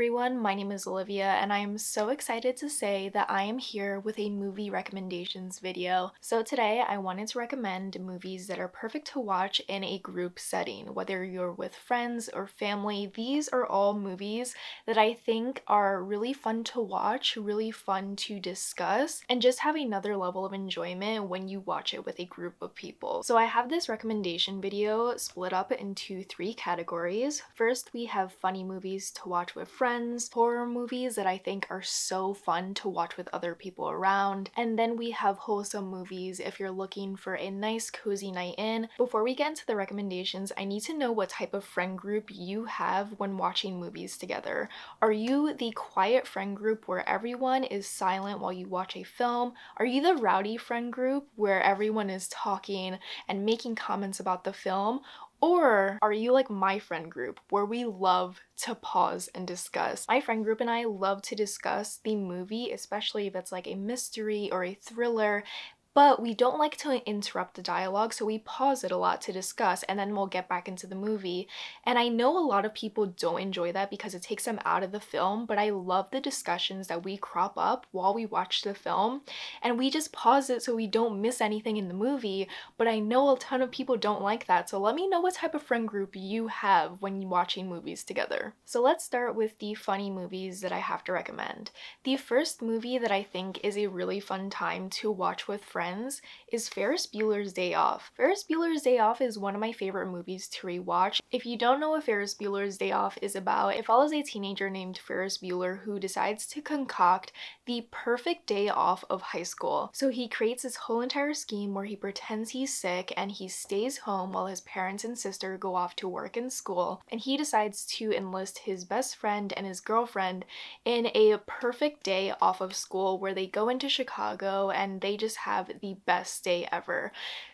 everyone, my name is Olivia and I am so excited to say that I am here with a movie recommendations video. So today I wanted to recommend movies that are perfect to watch in a group setting. Whether you're with friends or family, these are all movies that I think are really fun to watch, really fun to discuss, and just have another level of enjoyment when you watch it with a group of people. So I have this recommendation video split up into three categories. First, we have funny movies to watch with friends, horror movies that I think are so fun to watch with other people around, and then we have wholesome movies if you're looking for a nice cozy night in. Before we get into the recommendations, I need to know what type of friend group you have when watching movies together. Are you the quiet friend group where everyone is silent while you watch a film? Are you the rowdy friend group where everyone is talking and making comments about the film? Or are you like my friend group where we love to pause and discuss? My friend group and I love to discuss the movie, especially if it's like a mystery or a thriller, but we don't like to interrupt the dialogue, so we pause it a lot to discuss and then we'll get back into the movie. And I know a lot of people don't enjoy that because it takes them out of the film, but I love the discussions that we crop up while we watch the film and we just pause it so we don't miss anything in the movie. But I know a ton of people don't like that, so let me know what type of friend group you have when you're watching movies together. So let's start with the funny movies that I have to recommend. The first movie that I think is a really fun time to watch with friends is Ferris Bueller's Day Off. Ferris Bueller's Day Off is one of my favorite movies to rewatch. If you don't know what Ferris Bueller's Day Off is about, it follows a teenager named Ferris Bueller who decides to concoct the perfect day off of high school. So he creates this whole entire scheme where he pretends he's sick and he stays home while his parents and sister go off to work and school, and he decides to enlist his best friend and his girlfriend in a perfect day off of school where they go into Chicago and they just have the best day ever.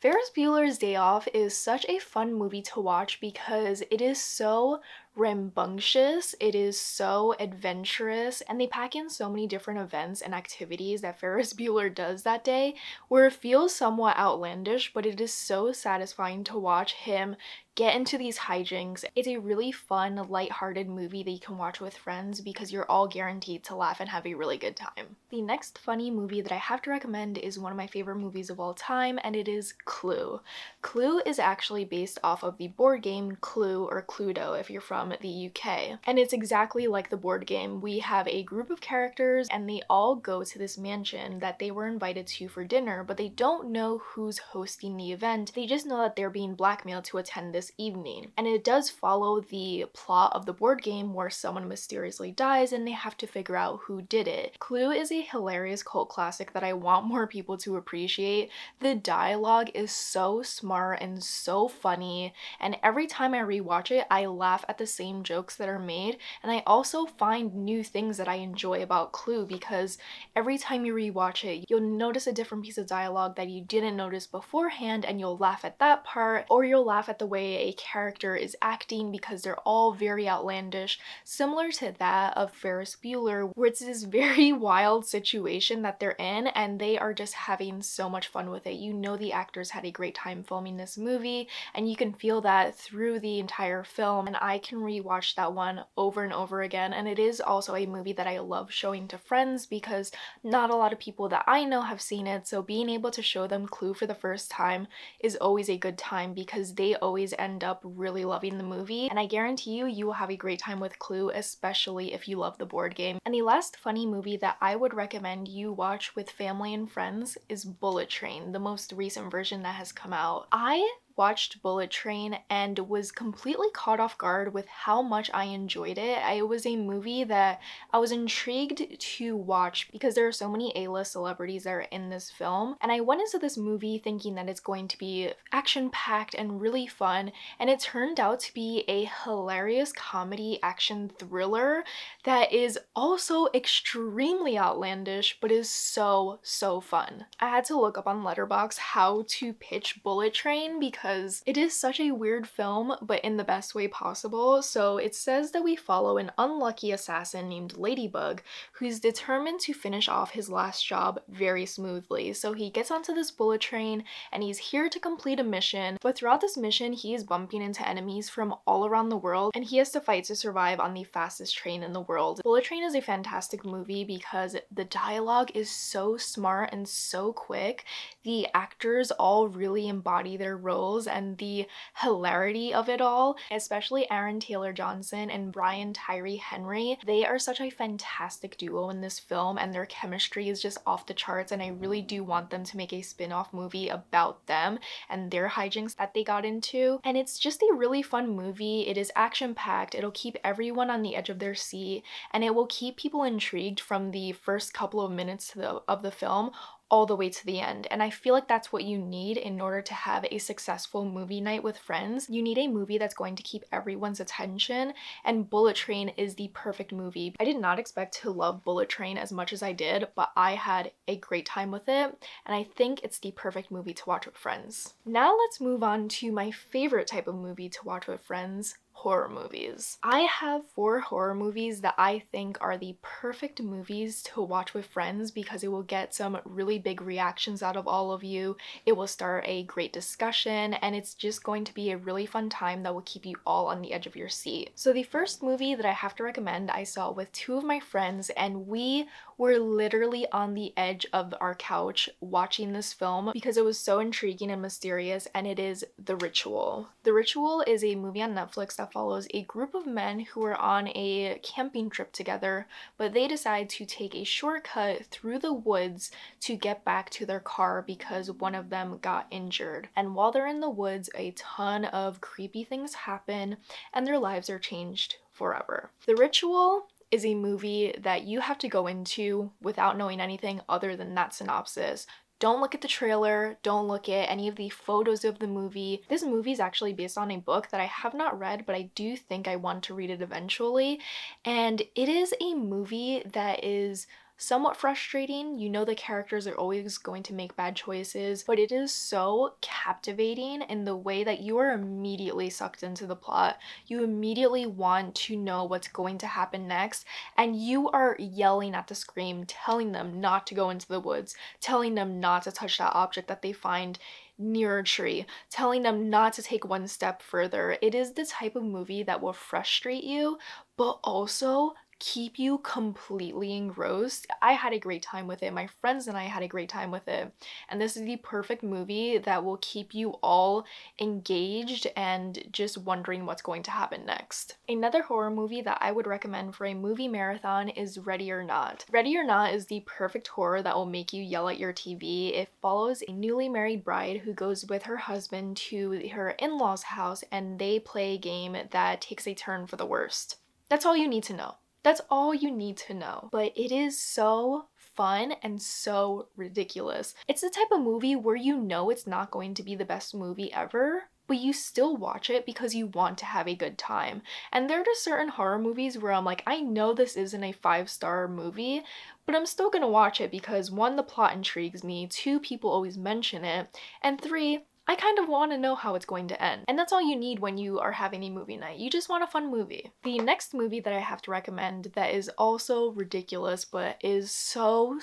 Ferris Bueller's Day Off is such a fun movie to watch because it is so rambunctious, it is so adventurous, and they pack in so many different events and activities that Ferris Bueller does that day where it feels somewhat outlandish, but it is so satisfying to watch him get into these hijinks. It's a really fun, lighthearted movie that you can watch with friends because you're all guaranteed to laugh and have a really good time. The next funny movie that I have to recommend is one of my favorite movies of all time, and it is Clue. Clue is actually based off of the board game Clue, or Cluedo if you're from the UK. And it's exactly like the board game. We have a group of characters and they all go to this mansion that they were invited to for dinner, but they don't know who's hosting the event. They just know that they're being blackmailed to attend this evening. And it does follow the plot of the board game where someone mysteriously dies and they have to figure out who did it. Clue is a hilarious cult classic that I want more people to appreciate. The dialogue is so smart and so funny, and every time I rewatch it, I laugh at the same jokes that are made, and I also find new things that I enjoy about Clue because every time you rewatch it, you'll notice a different piece of dialogue that you didn't notice beforehand, and you'll laugh at that part, or you'll laugh at the way a character is acting because they're all very outlandish, similar to that of Ferris Bueller, where it's this very wild situation that they're in, and they are just having so much fun with it. You know the actors had a great time filming this movie, and you can feel that through the entire film, and I can rewatch that one over and over again. And it is also a movie that I love showing to friends because not a lot of people that I know have seen it, so being able to show them Clue for the first time is always a good time because they always end up really loving the movie, and I guarantee you, you will have a great time with Clue, especially if you love the board game. And the last funny movie that I would recommend you watch with family and friends is Bullet Train, the most recent version that has come out. I watched Bullet Train and was completely caught off guard with how much I enjoyed it. It was a movie that I was intrigued to watch because there are so many A-list celebrities that are in this film, and I went into this movie thinking that it's going to be action-packed and really fun, and it turned out to be a hilarious comedy action thriller that is also extremely outlandish but is so fun. I had to look up on Letterboxd how to pitch Bullet Train because because it is such a weird film, but in the best way possible. So it says that we follow an unlucky assassin named Ladybug who's determined to finish off his last job very smoothly. So he gets onto this bullet train and he's here to complete a mission, but throughout this mission he is bumping into enemies from all around the world and he has to fight to survive on the fastest train in the world. Bullet Train is a fantastic movie because the dialogue is so smart and so quick. The actors all really embody their roles and the hilarity of it all, especially Aaron Taylor Johnson and Brian Tyree Henry. They are such a fantastic duo in this film and their chemistry is just off the charts, and I really do want them to make a spin-off movie about them and their hijinks that they got into. And it's just a really fun movie. It is action-packed, it'll keep everyone on the edge of their seat, and it will keep people intrigued from the first couple of minutes of the film all the way to the end. And I feel like that's what you need in order to have a successful movie night with friends. You need a movie that's going to keep everyone's attention, and Bullet Train is the perfect movie. I did not expect to love Bullet Train as much as I did, but I had a great time with it, and I think it's the perfect movie to watch with friends. Now let's move on to my favorite type of movie to watch with friends: horror movies. I have 4 horror movies that I think are the perfect movies to watch with friends because it will get some really big reactions out of all of you. It will start a great discussion, and it's just going to be a really fun time that will keep you all on the edge of your seat. So the first movie that I have to recommend I saw with 2 of my friends, and we were literally on the edge of our couch watching this film because it was so intriguing and mysterious, and it is The Ritual. The Ritual is a movie on Netflix that follows a group of men who are on a camping trip together, but they decide to take a shortcut through the woods to get back to their car because one of them got injured. And while they're in the woods, a ton of creepy things happen and their lives are changed forever. The Ritual is a movie that you have to go into without knowing anything other than that synopsis. Don't look at the trailer, don't look at any of the photos of the movie. This movie is actually based on a book that I have not read, but I do think I want to read it eventually. And it is a movie that is somewhat frustrating. You know the characters are always going to make bad choices, but it is so captivating in the way that you are immediately sucked into the plot. You immediately want to know what's going to happen next, and you are yelling at the screen, telling them not to go into the woods, telling them not to touch that object that they find near a tree, telling them not to take one step further. It is the type of movie that will frustrate you, but also keep you completely engrossed. I had a great time with it. My friends and I had a great time with it. And this is the perfect movie that will keep you all engaged and just wondering what's going to happen next. Another horror movie that I would recommend for a movie marathon is Ready or Not. Ready or Not is the perfect horror that will make you yell at your TV. It follows a newly married bride who goes with her husband to her in-laws' house, and they play a game that takes a turn for the worst. That's all you need to know. That's all you need to know. But it is so fun and so ridiculous. It's the type of movie where you know it's not going to be the best movie ever, but you still watch it because you want to have a good time. And there are just certain horror movies where I'm like, I know this isn't a 5-star movie, but I'm still gonna watch it because 1, the plot intrigues me, 2, people always mention it, and 3, I kind of want to know how it's going to end. And that's all you need when you are having a movie night. You just want a fun movie. The next movie that I have to recommend that is also ridiculous but is so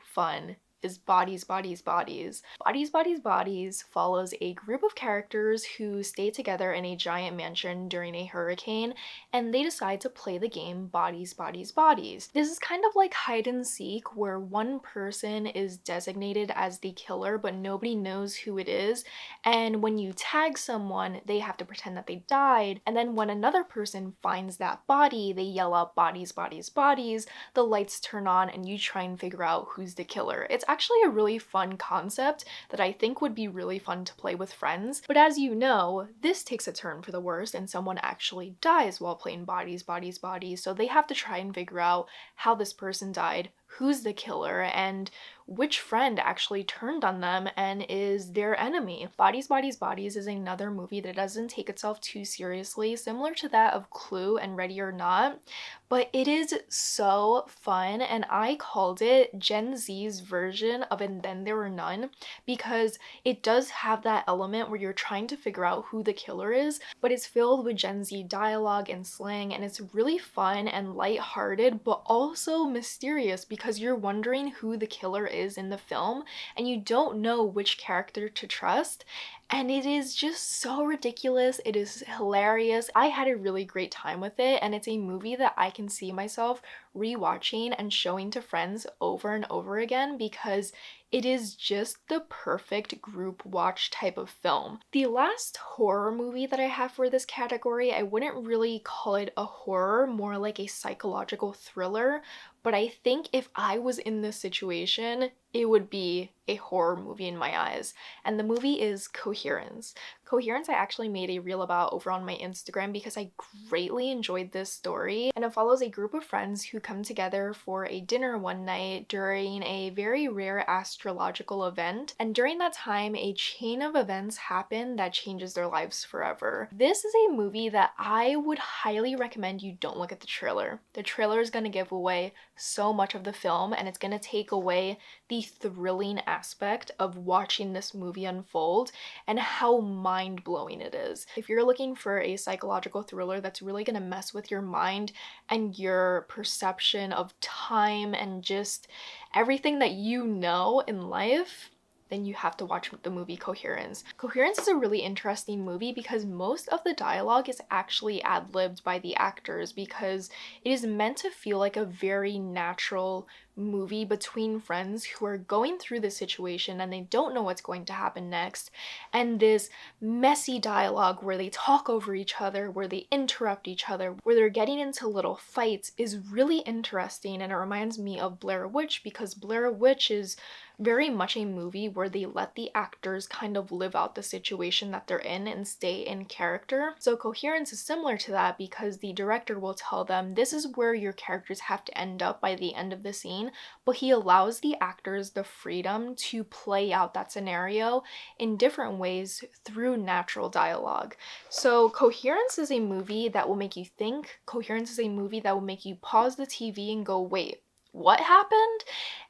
fun is Bodies, Bodies, Bodies. Bodies, Bodies, Bodies follows a group of characters who stay together in a giant mansion during a hurricane, and they decide to play the game Bodies, Bodies, Bodies. This is kind of like hide and seek, where one person is designated as the killer, but nobody knows who it is, and when you tag someone, they have to pretend that they died, and then when another person finds that body, they yell out Bodies, Bodies, Bodies, the lights turn on, and you try and figure out who's the killer. It's actually a really fun concept that I think would be really fun to play with friends. But as you know, this takes a turn for the worst and someone actually dies while playing Bodies, Bodies, Bodies. So they have to try and figure out how this person died, who's the killer and which friend actually turned on them and is their enemy. Bodies, Bodies, Bodies is another movie that doesn't take itself too seriously, similar to that of Clue and Ready or Not, but it is so fun, and I called it Gen Z's version of And Then There Were None because it does have that element where you're trying to figure out who the killer is, but it's filled with Gen Z dialogue and slang, and it's really fun and lighthearted, but also mysterious because you're wondering who the killer is in the film, and you don't know which character to trust. And it is just so ridiculous. It is hilarious. I had a really great time with it, and it's a movie that I can see myself rewatching and showing to friends over and over again because it is just the perfect group watch type of film. The last horror movie that I have for this category, I wouldn't really call it a horror, more like a psychological thriller, but I think if I was in this situation, it would be a horror movie in my eyes. And the movie is Coherence. Coherence I actually made a reel about over on my Instagram because I greatly enjoyed this story, and it follows a group of friends who come together for a dinner one night during a very rare astrological event, and during that time a chain of events happen that changes their lives forever. This is a movie that I would highly recommend you don't look at the trailer. The trailer is going to give away so much of the film, and it's going to take away the thrilling aspect of watching this movie unfold and how mind-blowing it is. If you're looking for a psychological thriller that's really going to mess with your mind and your perception of time and just everything that you know in life, then you have to watch the movie Coherence. Coherence is a really interesting movie because most of the dialogue is actually ad-libbed by the actors because it is meant to feel like a very natural movie between friends who are going through the situation and they don't know what's going to happen next, and this messy dialogue where they talk over each other, where they interrupt each other, where they're getting into little fights is really interesting, and it reminds me of Blair Witch because Blair Witch is very much a movie where they let the actors kind of live out the situation that they're in and stay in character. So Coherence is similar to that because the director will tell them this is where your characters have to end up by the end of the scene, but he allows the actors the freedom to play out that scenario in different ways through natural dialogue. So Coherence is a movie that will make you think. Coherence is a movie that will make you pause the TV and go, wait, what happened?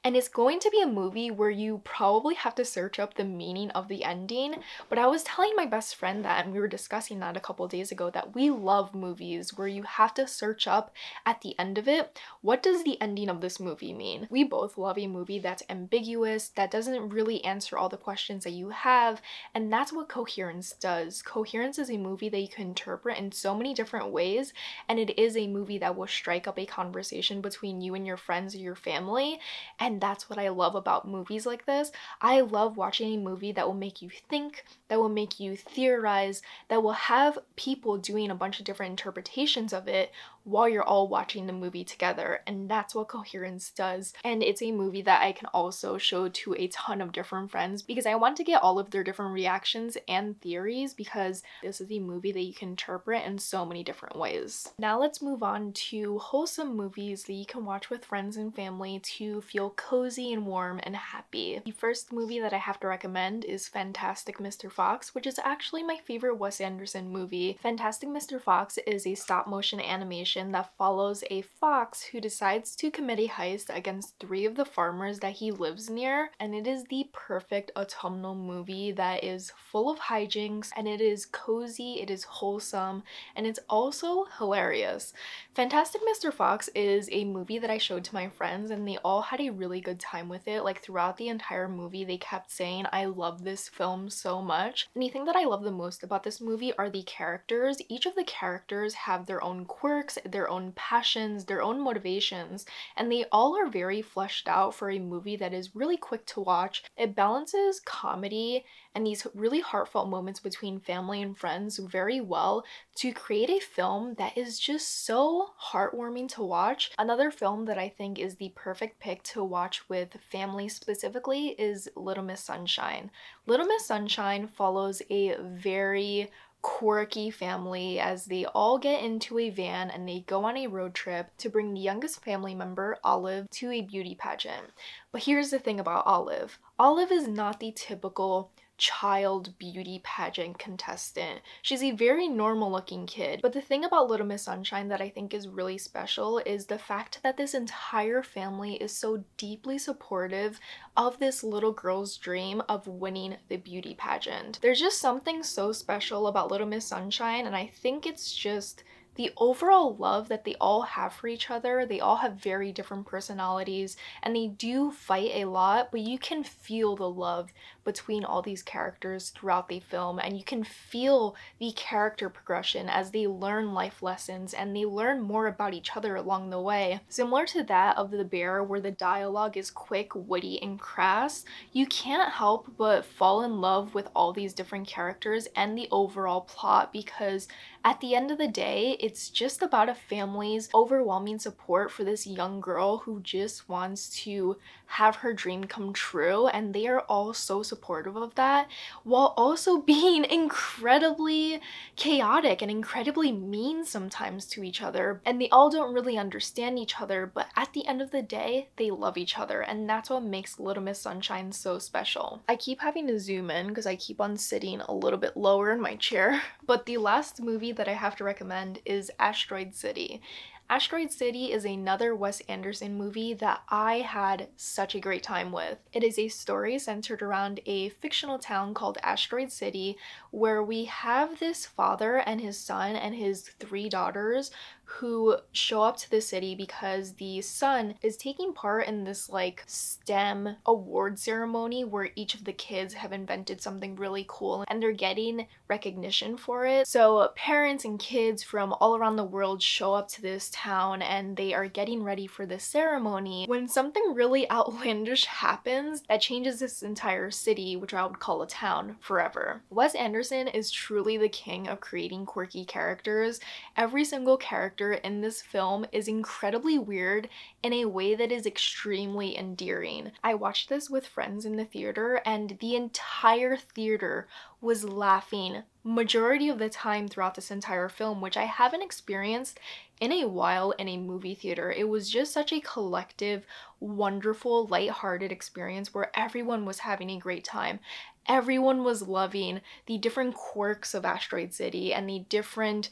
And it's going to be a movie where you probably have to search up the meaning of the ending. But I was telling my best friend that, and we were discussing that a couple days ago, that we love movies where you have to search up at the end of it, what does the ending of this movie mean? We both love a movie that's ambiguous, that doesn't really answer all the questions that you have, and that's what Coherence does. Coherence is a movie that you can interpret in so many different ways, and it is a movie that will strike up a conversation between you and your friends or your family, and that's what I love about movies like this. I love watching a movie that will make you think, that will make you theorize, that will have people doing a bunch of different interpretations of it while you're all watching the movie together, and that's what Coherence does. And it's a movie that I can also show to a ton of different friends because I want to get all of their different reactions and theories because this is a movie that you can interpret in so many different ways. Now let's move on to wholesome movies that you can watch with friends and family to feel cozy and warm and happy. The first movie that I have to recommend is Fantastic Mr. Fox, which is actually my favorite Wes Anderson movie. Fantastic Mr. Fox is a stop-motion animation that follows a fox who decides to commit a heist against 3 of the farmers that he lives near, and it is the perfect autumnal movie that is full of hijinks, and it is cozy, it is wholesome, and it's also hilarious. Fantastic Mr. Fox is a movie that I showed to my friends, and they all had a really good time with it. Like throughout the entire movie, they kept saying, I love this film so much. And the thing that I love the most about this movie are the characters. Each of the characters have their own quirks, their own passions, their own motivations, and they all are very fleshed out for a movie that is really quick to watch. It balances comedy and these really heartfelt moments between family and friends very well to create a film that is just so heartwarming to watch. Another film that I think is the perfect pick to watch with family specifically is Little Miss Sunshine. Little Miss Sunshine follows a very quirky family as they all get into a van and they go on a road trip to bring the youngest family member, Olive, to a beauty pageant. But here's the thing about Olive. Olive is not the typical child beauty pageant contestant. She's a very normal looking kid. But the thing about Little Miss Sunshine that I think is really special is the fact that this entire family is so deeply supportive of this little girl's dream of winning the beauty pageant. There's just something so special about Little Miss Sunshine, and I think it's just the overall love that they all have for each other. They all have very different personalities and they do fight a lot, but you can feel the love between all these characters throughout the film, and you can feel the character progression as they learn life lessons and they learn more about each other along the way. Similar to that of The Bear, where the dialogue is quick, witty, and crass, you can't help but fall in love with all these different characters and the overall plot, because at the end of the day, it's just about a family's overwhelming support for this young girl who just wants to have her dream come true, and they are all so supportive of that, while also being incredibly chaotic and incredibly mean sometimes to each other. And they all don't really understand each other, but at the end of the day, they love each other, and that's what makes Little Miss Sunshine so special. I keep having to zoom in because I keep on sitting a little bit lower in my chair, but the last movie that I have to recommend is Asteroid City. Asteroid City is another Wes Anderson movie that I had such a great time with. It is a story centered around a fictional town called Asteroid City, where we have this father and his son and his 3 daughters who show up to the city because the son is taking part in this like STEM award ceremony where each of the kids have invented something really cool and they're getting recognition for it. So parents and kids from all around the world show up to this town and they are getting ready for this ceremony when something really outlandish happens that changes this entire city, which I would call a town, forever. Wes Anderson is truly the king of creating quirky characters. Every single character in this film is incredibly weird in a way that is extremely endearing. I watched this with friends in the theater and the entire theater was laughing majority of the time throughout this entire film, which I haven't experienced in a while in a movie theater. It was just such a collective, wonderful, lighthearted experience where everyone was having a great time. Everyone was loving the different quirks of Asteroid City and the different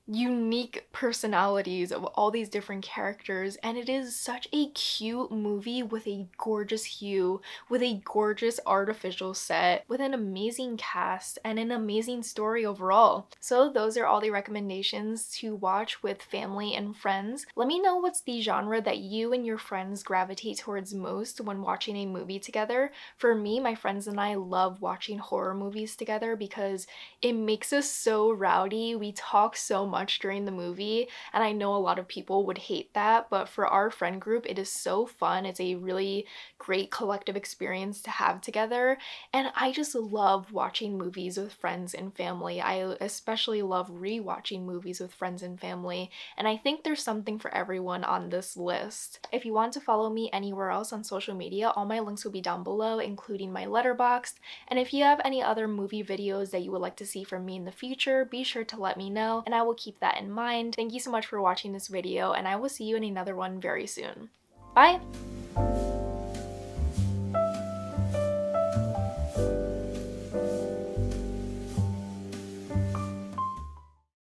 unique personalities of all these different characters, and it is such a cute movie with a gorgeous hue, with a gorgeous artificial set, with an amazing cast and an amazing story overall. So those are all the recommendations to watch with family and friends. Let me know what's the genre that you and your friends gravitate towards most when watching a movie together. For me, my friends and I love watching horror movies together because it makes us so rowdy. We talk so much during the movie, and I know a lot of people would hate that, but for our friend group, it is so fun. It's a really great collective experience to have together, and I just love watching movies with friends and family. I especially love rewatching movies with friends and family, and I think there's something for everyone on this list. If you want to follow me anywhere else on social media, all my links will be down below, including my Letterboxd, and if you have any other movie videos that you would like to see from me in the future, be sure to let me know, and I will keep that in mind. Thank you so much for watching this video, and I will see you in another one very soon. Bye!